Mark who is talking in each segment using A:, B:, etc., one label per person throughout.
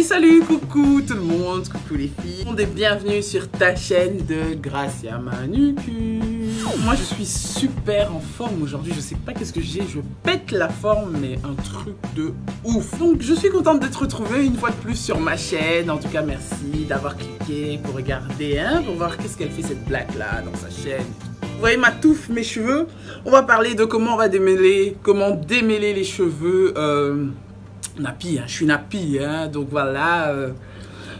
A: Salut, coucou tout le monde, coucou les filles, et bienvenue sur ta chaîne de Gracia Manucure. Moi je suis super en forme aujourd'hui, je sais pas qu'est-ce que j'ai, je pète la forme mais un truc de ouf. Donc je suis contente d'être retrouvée une fois de plus sur ma chaîne, en tout cas merci d'avoir cliqué pour regarder, pour voir qu'est-ce qu'elle fait cette blague là dans sa chaîne. Vous voyez ma touffe, mes cheveux, on va parler de comment on va démêler, comment démêler les cheveux. Nappy, je suis nappy, donc voilà,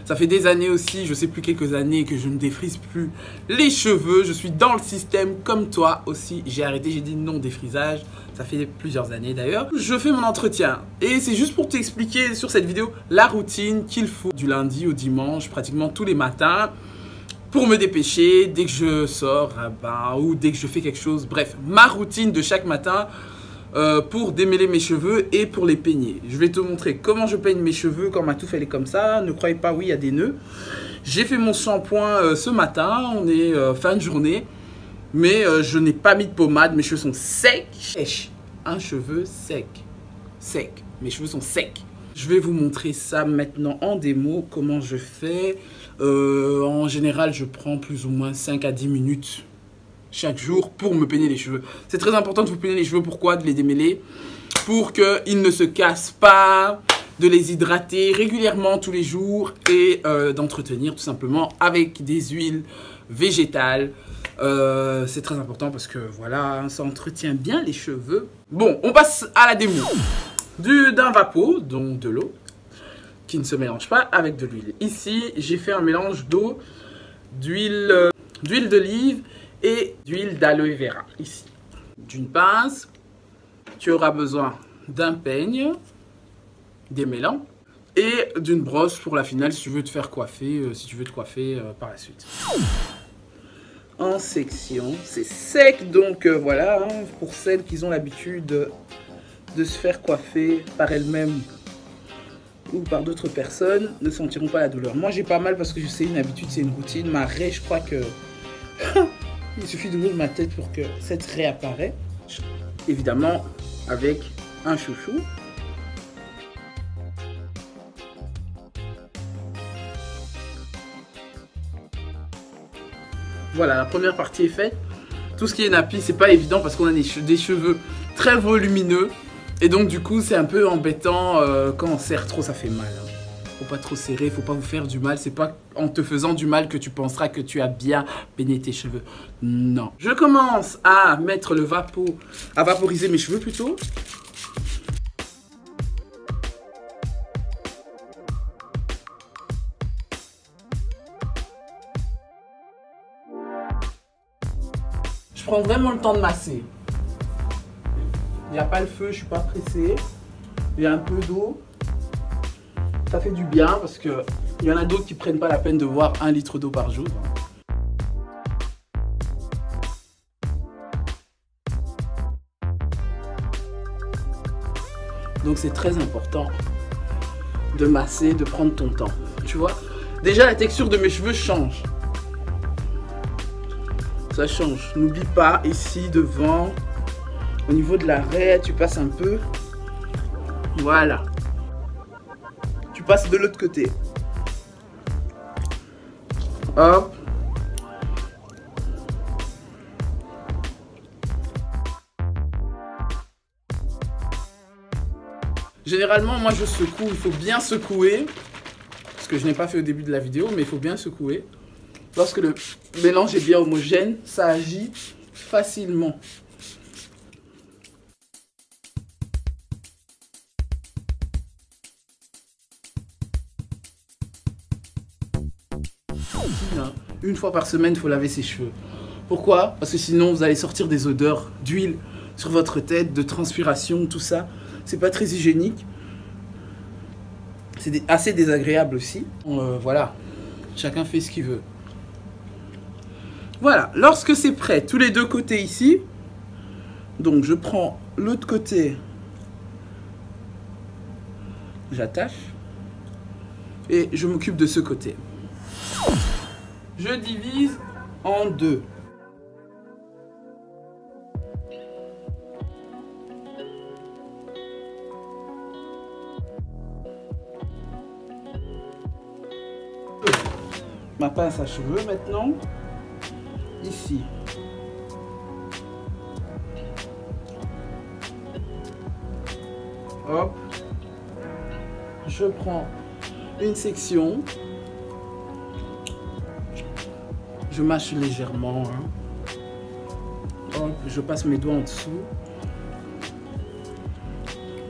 A: ça fait des années aussi, je sais plus quelques années que je ne défrise plus les cheveux, je suis dans le système comme toi aussi, j'ai arrêté, j'ai dit non défrisage, ça fait plusieurs années d'ailleurs. Je fais mon entretien et c'est juste pour t'expliquer sur cette vidéo la routine qu'il faut du lundi au dimanche, pratiquement tous les matins, pour me dépêcher dès que je sors ou dès que je fais quelque chose, bref, ma routine de chaque matin. Pour démêler mes cheveux et pour les peigner. Je vais te montrer comment je peigne mes cheveux quand ma touffe elle est comme ça. Ne croyez pas, oui, il y a des nœuds. J'ai fait mon shampoing ce matin, on est fin de journée, mais je n'ai pas mis de pommade, mes cheveux sont secs. Un cheveu sec. Mes cheveux sont secs. Je vais vous montrer ça maintenant en démo, comment je fais. En général, je prends plus ou moins 5 à 10 minutes chaque jour pour me peigner les cheveux. C'est très important de vous peigner les cheveux. Pourquoi? De les démêler pour qu'ils ne se cassent pas, de les hydrater régulièrement tous les jours et d'entretenir tout simplement avec des huiles végétales. C'est très important parce que voilà, ça entretient bien les cheveux. Bon, on passe à la démo d'un vapeau, donc de l'eau qui ne se mélange pas avec de l'huile. Ici, j'ai fait un mélange d'eau, d'huile d'olive et d'huile d'aloe vera. Ici, d'une pince, tu auras besoin d'un peigne démêlant et d'une brosse pour la finale si tu veux te faire coiffer, par la suite. En section, c'est sec, donc voilà, pour celles qui ont l'habitude de se faire coiffer par elles-mêmes ou par d'autres personnes, ne sentiront pas la douleur. Moi j'ai pas mal parce que c'est une habitude, c'est une routine. Ma raie, je crois que il suffit d'ouvrir ma tête pour que cette raie apparaisse. Évidemment, avec un chouchou. Voilà, la première partie est faite. Tout ce qui est nappy, c'est pas évident parce qu'on a des cheveux très volumineux. Et donc, du coup, c'est un peu embêtant quand on serre trop, ça fait mal. Faut pas trop serrer, faut pas vous faire du mal. C'est pas en te faisant du mal que tu penseras que tu as bien peigné tes cheveux. Non. Je commence à mettre le à vaporiser mes cheveux plutôt. Je prends vraiment le temps de masser. Il n'y a pas le feu, je suis pas pressée. Il y a un peu d'eau. Ça fait du bien parce qu'il y en a d'autres qui prennent pas la peine de boire 1 litre d'eau par jour. Donc c'est très important de masser, de prendre ton temps. Tu vois, déjà la texture de mes cheveux change. Ça change. N'oublie pas ici devant, au niveau de la raie, tu passes un peu. Voilà. Tu passes de l'autre côté. Hop. Généralement, moi je secoue, il faut bien secouer. Ce que je n'ai pas fait au début de la vidéo, mais il faut bien secouer. Lorsque le mélange est bien homogène, ça agit facilement. Une fois par semaine, il faut laver ses cheveux. Pourquoi? Parce que sinon, vous allez sortir des odeurs d'huile sur votre tête, de transpiration, tout ça. C'est pas très hygiénique. C'est assez désagréable aussi. Voilà, chacun fait ce qu'il veut. Voilà, lorsque c'est prêt, tous les deux côtés ici. Donc, je prends l'autre côté. J'attache. Et je m'occupe de ce côté. je divise en deux. Ma pince à cheveux maintenant, ici. Hop, je prends une section, je mâche légèrement, hein. Hop, je passe mes doigts en dessous.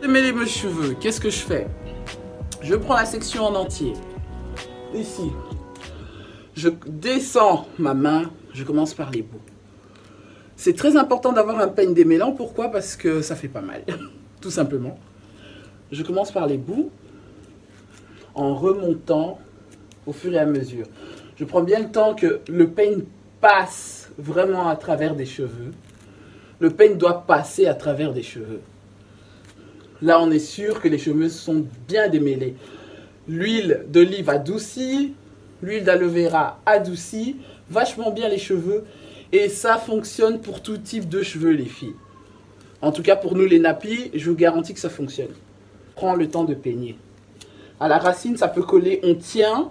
A: Je mêle mes cheveux, qu'est-ce que je fais? Je prends la section en entier, ici. Je descends ma main, je commence par les bouts. C'est très important d'avoir un peigne démêlant, pourquoi? Parce que ça fait pas mal, tout simplement. Je commence par les bouts, en remontant au fur et à mesure. Je prends bien le temps que le peigne passe vraiment à travers des cheveux. Le peigne doit passer à travers des cheveux. Là, on est sûr que les cheveux sont bien démêlés. L'huile d'olive adoucit, l'huile d'aloe vera adoucit vachement bien les cheveux. Et ça fonctionne pour tout type de cheveux, les filles. En tout cas, pour nous, les nappis, je vous garantis que ça fonctionne. Prends le temps de peigner. À la racine, ça peut coller, on tient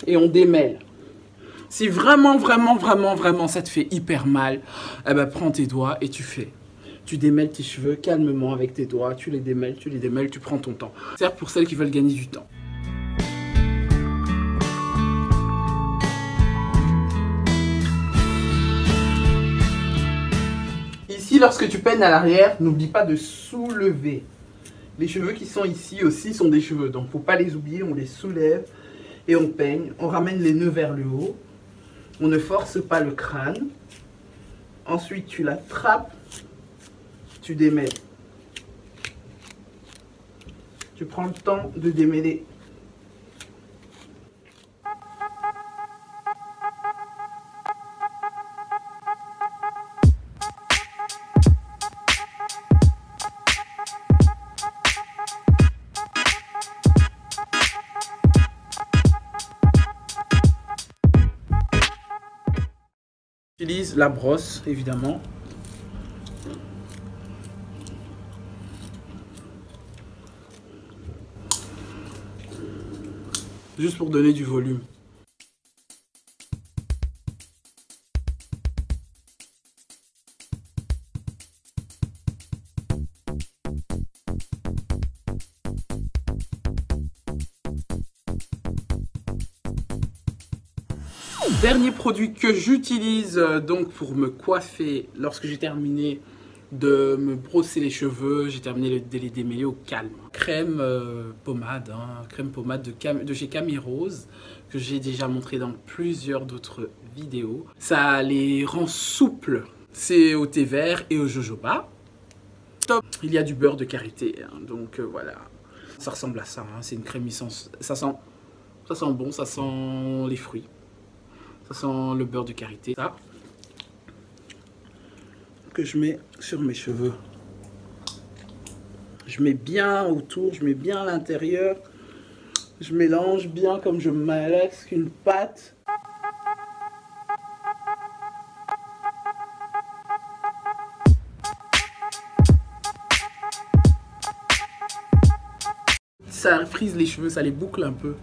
A: et on démêle. Si vraiment, ça te fait hyper mal, eh ben, prends tes doigts et tu fais. Tu démêles tes cheveux calmement avec tes doigts, tu les démêles, tu prends ton temps. C'est pour celles qui veulent gagner du temps. Ici, lorsque tu peignes à l'arrière, n'oublie pas de soulever. Les cheveux qui sont ici aussi sont des cheveux, donc faut pas les oublier, on les soulève et on peigne. On ramène les nœuds vers le haut. On ne force pas le crâne. Ensuite, tu l'attrapes, tu démêles. Tu prends le temps de démêler. J'utilise la brosse, évidemment. Juste pour donner du volume. Dernier produit que j'utilise donc pour me coiffer lorsque j'ai terminé de me brosser les cheveux, j'ai terminé de les démêler au calme. Crème pommade, hein, crème pommade de chez Camille Rose, que j'ai déjà montré dans plusieurs d'autres vidéos. Ça les rend souples. C'est au thé vert et au jojoba. Top. Il y a du beurre de karité, hein, donc voilà. Ça ressemble à ça, hein, c'est une crème essence. Ça sent bon, ça sent les fruits. Ça sent le beurre de karité. Ça que je mets sur mes cheveux. Je mets bien autour, je mets bien à l'intérieur. Je mélange bien comme je malaxe une pâte. Ça frise les cheveux, ça les boucle un peu.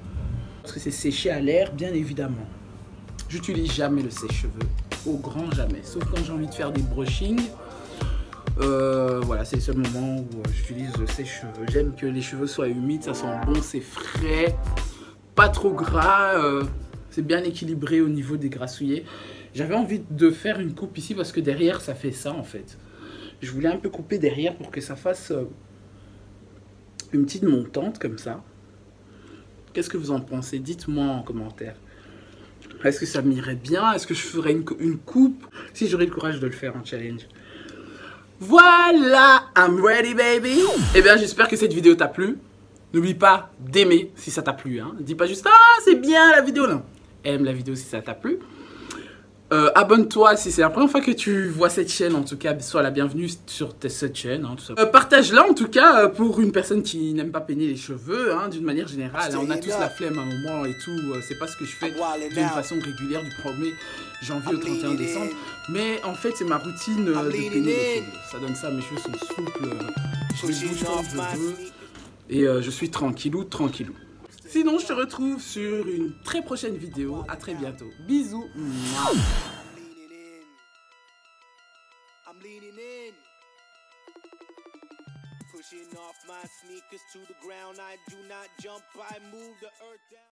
A: Parce que c'est séché à l'air, bien évidemment. J'utilise jamais le sèche-cheveux, au grand jamais, sauf quand j'ai envie de faire des brushings. Voilà, c'est le seul moment où j'utilise le sèche-cheveux. J'aime que les cheveux soient humides, ça sent bon, c'est frais, pas trop gras, c'est bien équilibré au niveau des grassouillés. J'avais envie de faire une coupe ici parce que derrière ça fait ça en fait. Je voulais un peu couper derrière pour que ça fasse une petite montante comme ça. Qu'est-ce que vous en pensez? Dites-moi en commentaire. Est-ce que ça m'irait bien? Est-ce que je ferais une coupe? Si j'aurais le courage de le faire en challenge. Voilà, I'm ready baby. Eh bien j'espère que cette vidéo t'a plu. N'oublie pas d'aimer si ça t'a plu. Hein. Dis pas juste ah c'est bien la vidéo. Non. Aime la vidéo si ça t'a plu. Abonne-toi si c'est la première fois que tu vois cette chaîne, en tout cas, sois la bienvenue sur cette chaîne. Hein, tout ça. Partage-la en tout cas pour une personne qui n'aime pas peigner les cheveux, hein, d'une manière générale. On a tous la flemme à un moment et tout, c'est pas ce que je fais d'une façon régulière du 1er janvier au 31 décembre. Mais en fait, c'est ma routine de peigner les cheveux. Ça donne ça, mes cheveux sont souples, je les bouge comme je veux. Et je suis tranquillou. Sinon, je te retrouve sur une très prochaine vidéo. À très bientôt. Bisous. Pushing off my sneakers to the ground. I do not jump, I move the earth down.